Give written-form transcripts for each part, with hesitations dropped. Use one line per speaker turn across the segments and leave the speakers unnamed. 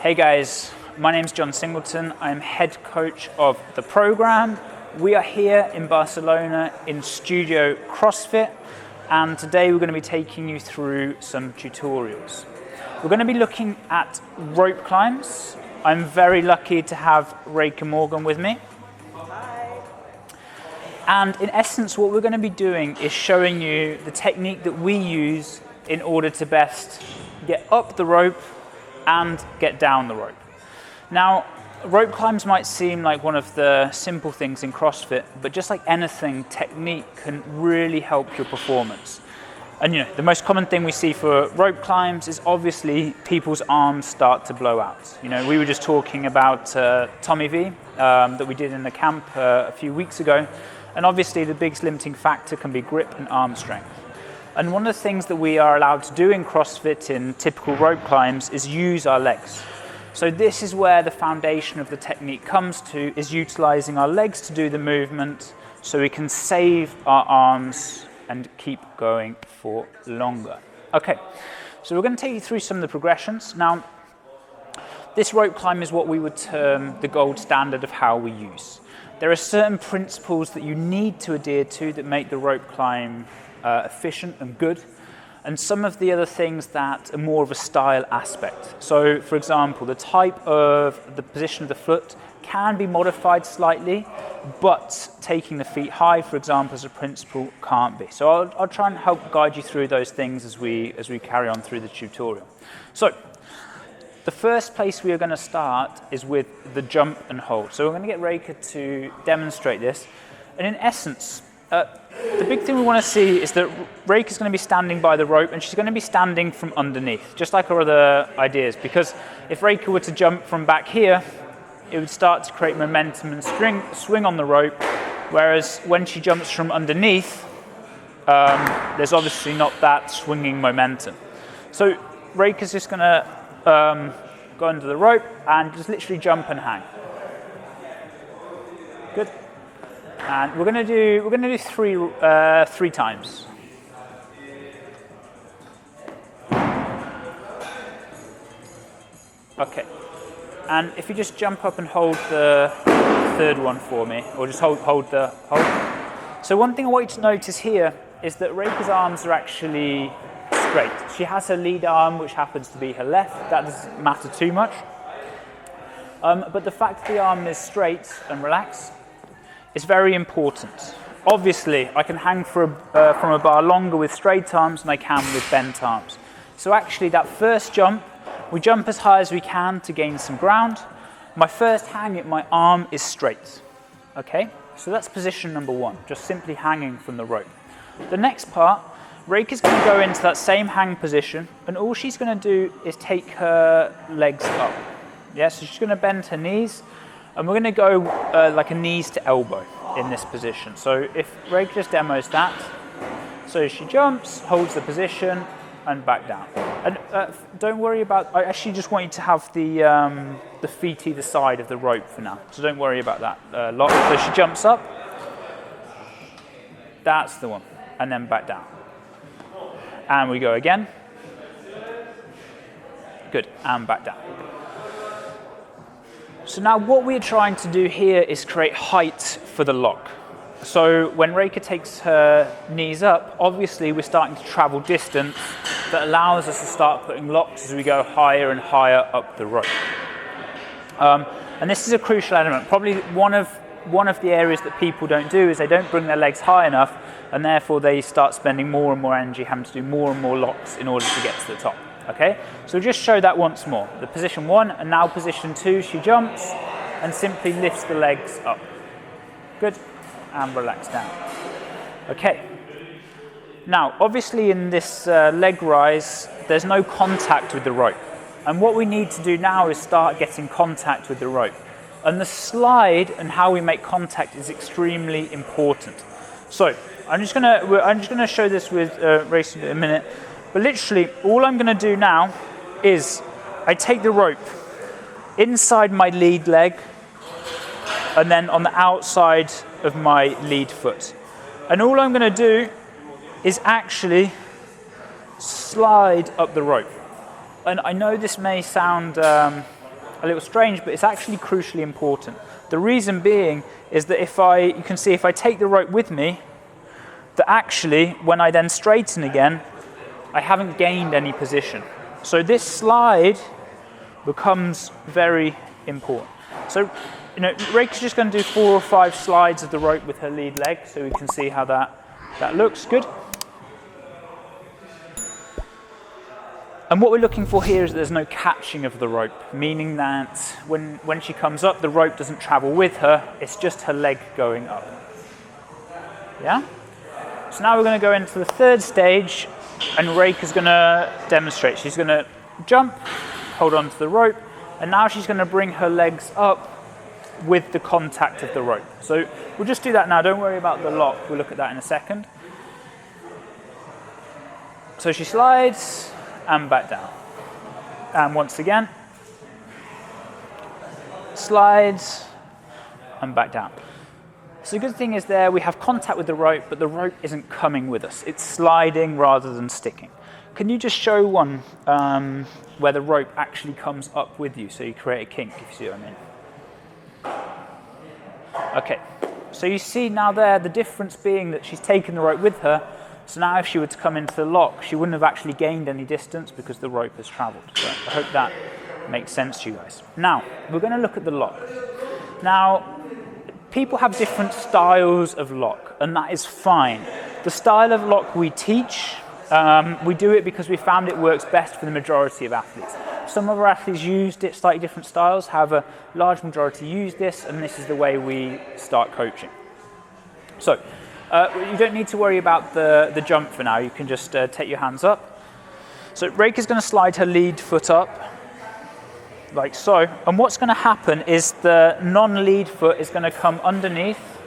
Hey guys, my name's John Singleton. I'm head coach of the program. We are here in Barcelona in Studio CrossFit, and today we're going to be taking you through some tutorials. We're going to be looking at rope climbs. I'm very lucky to have Reka Morgan with me.
Hi.
And in essence, what we're going to be doing is showing you the technique that we use in order to best get up the rope and get down the rope. Now, rope climbs might seem like one of the simple things in CrossFit, but just like anything, technique can really help your performance. And the most common thing we see for rope climbs is obviously people's arms start to blow out. We were just talking about Tommy V that we did in the camp a few weeks ago, and obviously the biggest limiting factor can be grip and arm strength. And one of the things that we are allowed to do in CrossFit in typical rope climbs is use our legs. So this is where the foundation of the technique comes to, is utilizing our legs to do the movement so we can save our arms and keep going for longer. Okay, so we're going to take you through some of the progressions. Now, this rope climb is what we would term the gold standard of how we use. There are certain principles that you need to adhere to that make the rope climb efficient and good, and some of the other things that are more of a style aspect. So, for example, the type of the position of the foot can be modified slightly, but taking the feet high, for example, as a principle, can't be. So I'll try and help guide you through those things as we carry on through the tutorial. So the first place we are going to start is with the jump and hold. So we're going to get Reka to demonstrate this, and in essence, the big thing we want to see is that Reka is going to be standing by the rope, and she's going to be standing from underneath, just like our other ideas, because if Reka were to jump from back here, it would start to create momentum and swing on the rope, whereas when she jumps from underneath, there's obviously not that swinging momentum. So Reka's just going to go under the rope and just literally jump and hang. Good. And we're going to do three times. Okay. And if you just jump up and hold the third one for me, or just hold the hold. So one thing I want you to notice here is that Reka's arms are actually straight. She has her lead arm, which happens to be her left. That doesn't matter too much. But the fact that the arm is straight and relaxed is very important. Obviously, I can hang from a bar longer with straight arms than I can with bent arms. So actually, that first jump, we jump as high as we can to gain some ground. My first hang, my arm is straight. Okay, so that's position number one, just simply hanging from the rope. The next part, Reka's going to go into that same hang position, and all she's going to do is take her legs up. Yeah, so she's going to bend her knees, and we're going to go like a knees to elbow in this position. So if Reka just demos that, so she jumps, holds the position, and back down. And don't worry about, I actually just want you to have the feet either side of the rope for now. So don't worry about that lock. So she jumps up, that's the one, and then back down. And we go again. Good, and back down. So now what we're trying to do here is create height for the lock. So when Reka takes her knees up, obviously we're starting to travel distance that allows us to start putting locks as we go higher and higher up the rope. And this is a crucial element. Probably one of the areas that people don't do is they don't bring their legs high enough, and therefore they start spending more and more energy having to do more and more locks in order to get to the top. Okay, so we'll just show that once more. The position one, and now position two, she jumps and simply lifts the legs up. Good, and relax down. Okay, now obviously in this leg rise, there's no contact with the rope. And what we need to do now is start getting contact with the rope. And the slide and how we make contact is extremely important. So I'm just gonna show this with racing in a minute. But literally, all I'm going to do now is I take the rope inside my lead leg and then on the outside of my lead foot. And all I'm going to do is actually slide up the rope. And I know this may sound a little strange, but it's actually crucially important. The reason being is that you can see if I take the rope with me, that actually when I then straighten again, I haven't gained any position. So this slide becomes very important. So, Reika's just going to do 4 or 5 slides of the rope with her lead leg, so we can see how that looks good. And what we're looking for here is that there's no catching of the rope, meaning that when she comes up, the rope doesn't travel with her, it's just her leg going up. Yeah? So now we're going to go into the third stage, and Reika's going to demonstrate. She's going to jump, hold on to the rope, and now she's going to bring her legs up with the contact of the rope. So we'll just do that now. Don't worry about the lock. We'll look at that in a second. So she slides and back down. And once again, slides and back down. So the good thing is there we have contact with the rope, but the rope isn't coming with us. It's sliding rather than sticking. Can you just show one where the rope actually comes up with you so you create a kink, if you see what I mean? Okay, so you see now there the difference being that she's taken the rope with her, so now if she were to come into the lock, she wouldn't have actually gained any distance because the rope has traveled. So I hope that makes sense to you guys. Now, we're going to look at the lock. Now, people have different styles of lock, and that is fine. The style of lock we teach, we do it because we found it works best for the majority of athletes. Some of our athletes used it slightly different styles, however, large majority use this, and this is the way we start coaching. So, you don't need to worry about the jump for now, you can just take your hands up. So Reika's going to slide her lead foot up, like so, and what's going to happen is the non-lead foot is going to come underneath,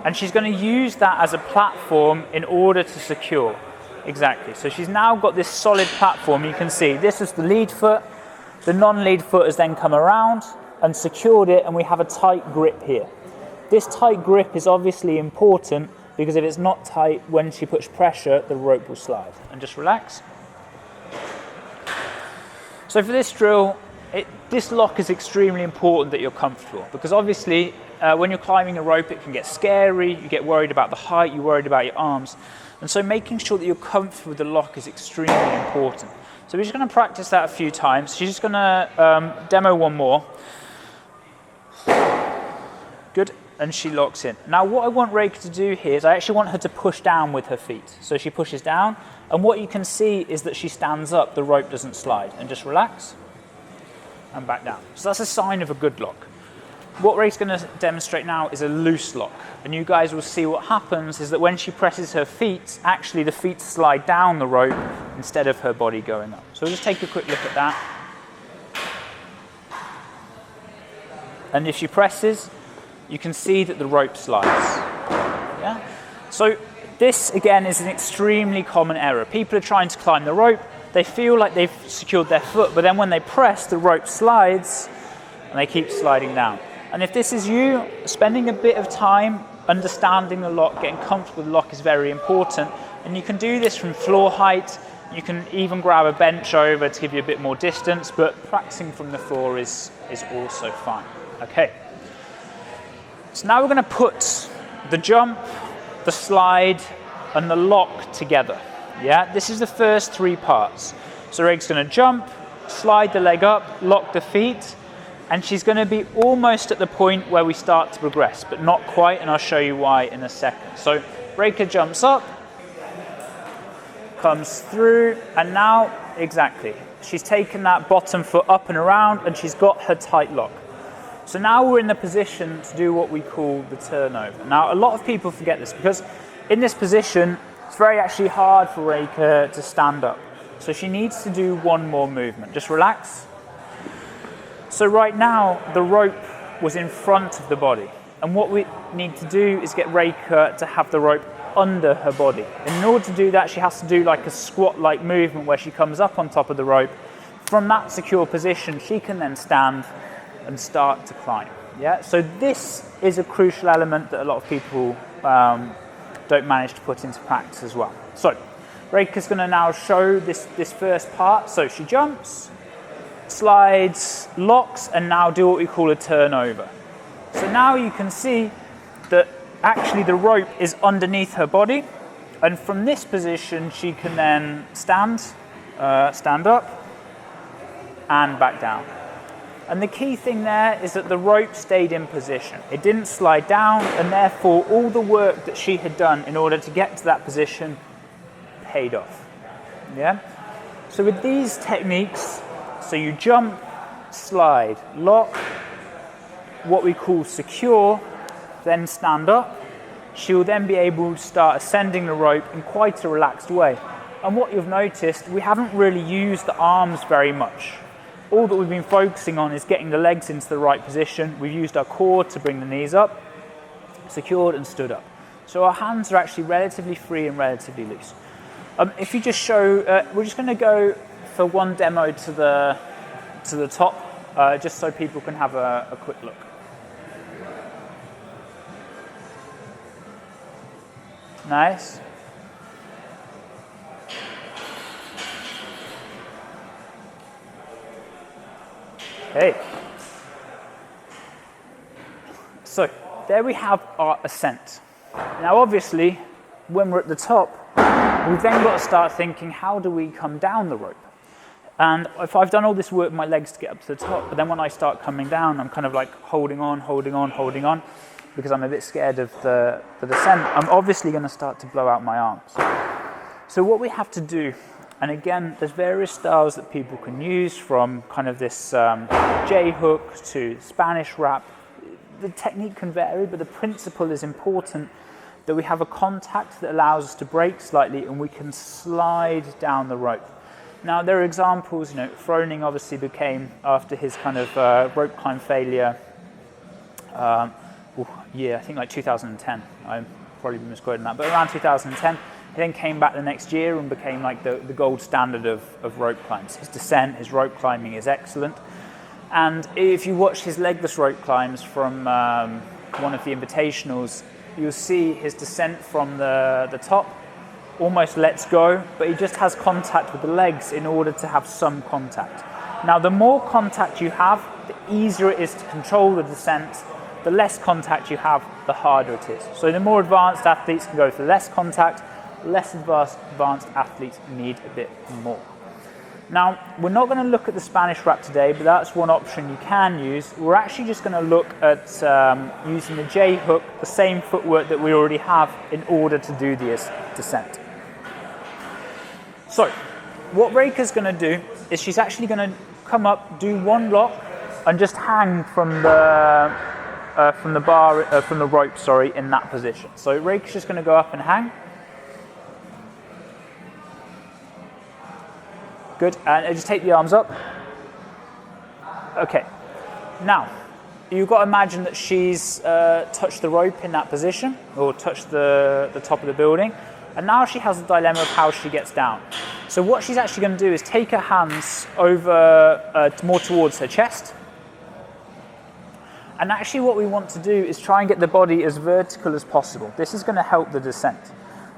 and she's going to use that as a platform in order to secure. Exactly. So she's now got this solid platform. You can see this is the lead foot. The non-lead foot has then come around and secured it, and we have a tight grip here. This tight grip is obviously important because if it's not tight, when she puts pressure, the rope will slide. And just relax. So for this drill, this lock is extremely important that you're comfortable because obviously when you're climbing a rope, it can get scary. You get worried about the height. You're worried about your arms. And so making sure that you're comfortable with the lock is extremely important. So we're just going to practice that a few times. She's just going to demo one more. Good. And she locks in. Now what I want Reika to do here is I actually want her to push down with her feet. So she pushes down, and what you can see is that she stands up, the rope doesn't slide, and just relax and back down. So that's a sign of a good lock. What Reika's going to demonstrate now is a loose lock, and you guys will see what happens is that when she presses her feet, actually the feet slide down the rope instead of her body going up. So we'll just take a quick look at that. And if she presses, you can see that the rope slides. Yeah? So this, again, is an extremely common error. People are trying to climb the rope. They feel like they've secured their foot, but then when they press, the rope slides, and they keep sliding down. And if this is you, spending a bit of time understanding the lock, getting comfortable with the lock is very important. And you can do this from floor height. You can even grab a bench over to give you a bit more distance, but practicing from the floor is also fine. Okay. So now we're going to put the jump, the slide, and the lock together. Yeah, this is the first 3 parts. So Reika's going to jump, slide the leg up, lock the feet, and she's going to be almost at the point where we start to progress, but not quite, and I'll show you why in a second. So Reika jumps up, comes through, and now, exactly, she's taken that bottom foot up and around, and she's got her tight lock. So now we're in the position to do what we call the turnover. Now, a lot of people forget this because in this position, it's very actually hard for Reika to stand up. So she needs to do one more movement. Just relax. So right now, the rope was in front of the body. And what we need to do is get Reika to have the rope under her body. And in order to do that, she has to do like a squat-like movement where she comes up on top of the rope. From that secure position, she can then stand and start to climb. Yeah, so this is a crucial element that a lot of people don't manage to put into practice as well. So Reika's going to now show this first part. So she jumps, slides, locks, and now do what we call a turnover. So now you can see that actually the rope is underneath her body, and from this position she can then stand up and back down. And the key thing there is that the rope stayed in position. It didn't slide down, and therefore all the work that she had done in order to get to that position paid off. Yeah? So with these techniques, so you jump, slide, lock, what we call secure, then stand up, she will then be able to start ascending the rope in quite a relaxed way. And what you've noticed, we haven't really used the arms very much. All that we've been focusing on is getting the legs into the right position. We've used our core to bring the knees up, secured and stood up. So our hands are actually relatively free and relatively loose. If you just show, we're just going to go for one demo to the top, just so people can have a quick look. Nice. Okay. So there we have our ascent. Now obviously, when we're at the top, we've then got to start thinking, how do we come down the rope? And if I've done all this work with my legs to get up to the top, but then when I start coming down, I'm kind of like holding on, because I'm a bit scared of the descent, I'm obviously going to start to blow out my arms. So what we have to do, and again, there's various styles that people can use, from kind of this J-hook to Spanish wrap. The technique can vary, but the principle is important, that we have a contact that allows us to break slightly and we can slide down the rope. Now there are examples, Froning obviously became, after his kind of rope climb failure, I think like 2010, I'm probably misquoting that, but around 2010, he then came back the next year and became like the gold standard of rope climbs. His descent, his rope climbing is excellent. And if you watch his legless rope climbs from one of the invitationals, you'll see his descent from the top almost lets go, but he just has contact with the legs in order to have some contact. Now, the more contact you have, the easier it is to control the descent. The less contact you have, the harder it is. So the more advanced athletes can go for less contact, less advanced athletes need a bit more. Now, we're not going to look at the Spanish wrap today, but that's one option you can use. We're actually just going to look at using the J-hook, the same footwork that we already have, in order to do the descent. So, what Reika's going to do is she's actually going to come up, do one lock, and just hang from the rope, in that position. So Reika's just going to go up and hang. Good, and just take the arms up. Okay, now, you've got to imagine that she's touched the rope in that position, or touched the top of the building, and now she has the dilemma of how she gets down. So what she's actually going to do is take her hands over more towards her chest, and actually what we want to do is try and get the body as vertical as possible. This is going to help the descent.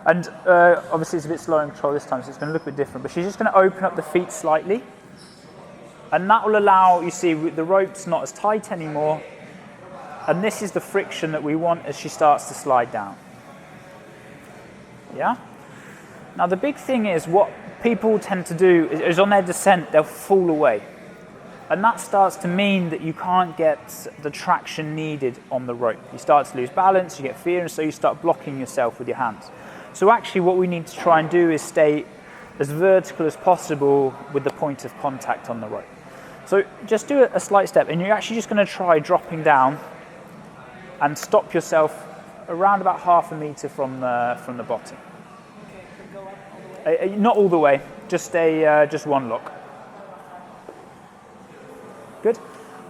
And obviously it's a bit slower in control this time, so it's going to look a bit different. But she's just going to open up the feet slightly. And that will allow, you see, the rope's not as tight anymore. And this is the friction that we want as she starts to slide down. Yeah? Now the big thing is, what people tend to do is on their descent, they'll fall away. And that starts to mean that you can't get the traction needed on the rope. You start to lose balance, you get fear, and so you start blocking yourself with your hands. So actually what we need to try and do is stay as vertical as possible with the point of contact on the rope. So just do a slight step, and you're actually just going to try dropping down and stop yourself around about 0.5 meter from the bottom. Not all the way, just one lock. Good?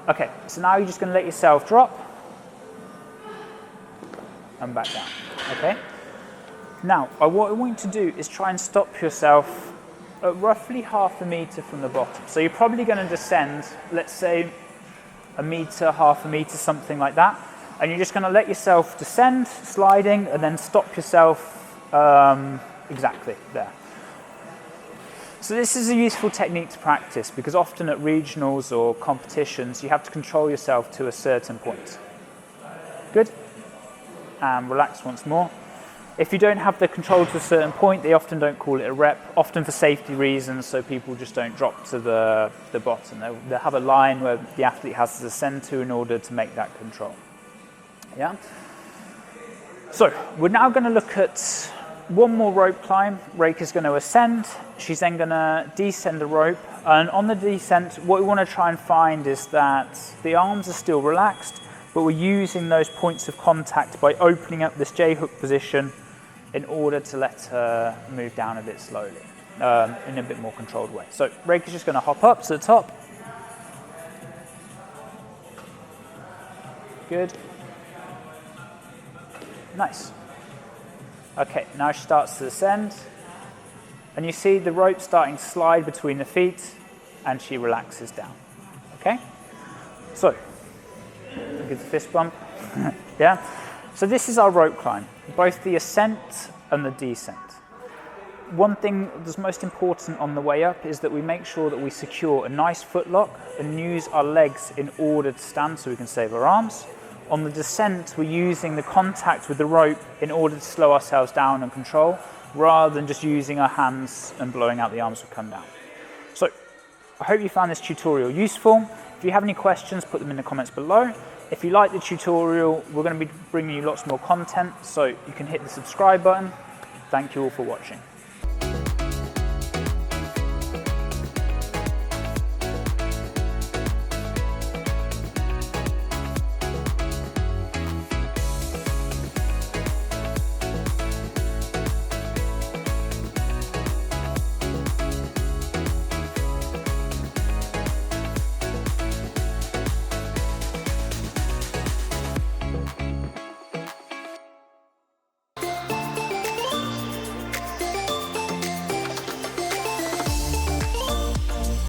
Okay, so now you're just going to let yourself drop and back down. Okay? Now, what I want you to do is try and stop yourself at roughly 0.5 meter from the bottom. So you're probably going to descend, let's say 1 meter, 0.5 meter, something like that. And you're just going to let yourself descend, sliding, and then stop yourself exactly there. So this is a useful technique to practice because often at regionals or competitions you have to control yourself to a certain point. Good. And relax once more. If you don't have the control to a certain point, they often don't call it a rep, often for safety reasons, so people just don't drop to the bottom. They'll have a line where the athlete has to ascend to in order to make that control. Yeah. So we're now going to look at one more rope climb. Reika's going to ascend. She's then going to descend the rope. And on the descent, what we want to try and find is that the arms are still relaxed, but we're using those points of contact by opening up this J-hook position in order to let her move down a bit slowly, in a bit more controlled way. So Reika's just going to hop up to the top. Good. Nice. Okay, now she starts to ascend, and you see the rope starting to slide between the feet, and she relaxes down. Okay? So, give the fist bump. Yeah? So this is our rope climb, both the ascent and the descent. One thing that's most important on the way up is that we make sure that we secure a nice footlock and use our legs in order to stand so we can save our arms. On the descent, we're using the contact with the rope in order to slow ourselves down and control, rather than just using our hands and blowing out the arms to come down. So, I hope you found this tutorial useful. If you have any questions, put them in the comments below. If you like the tutorial, we're going to be bringing you lots more content, so you can hit the subscribe button. Thank you all for watching.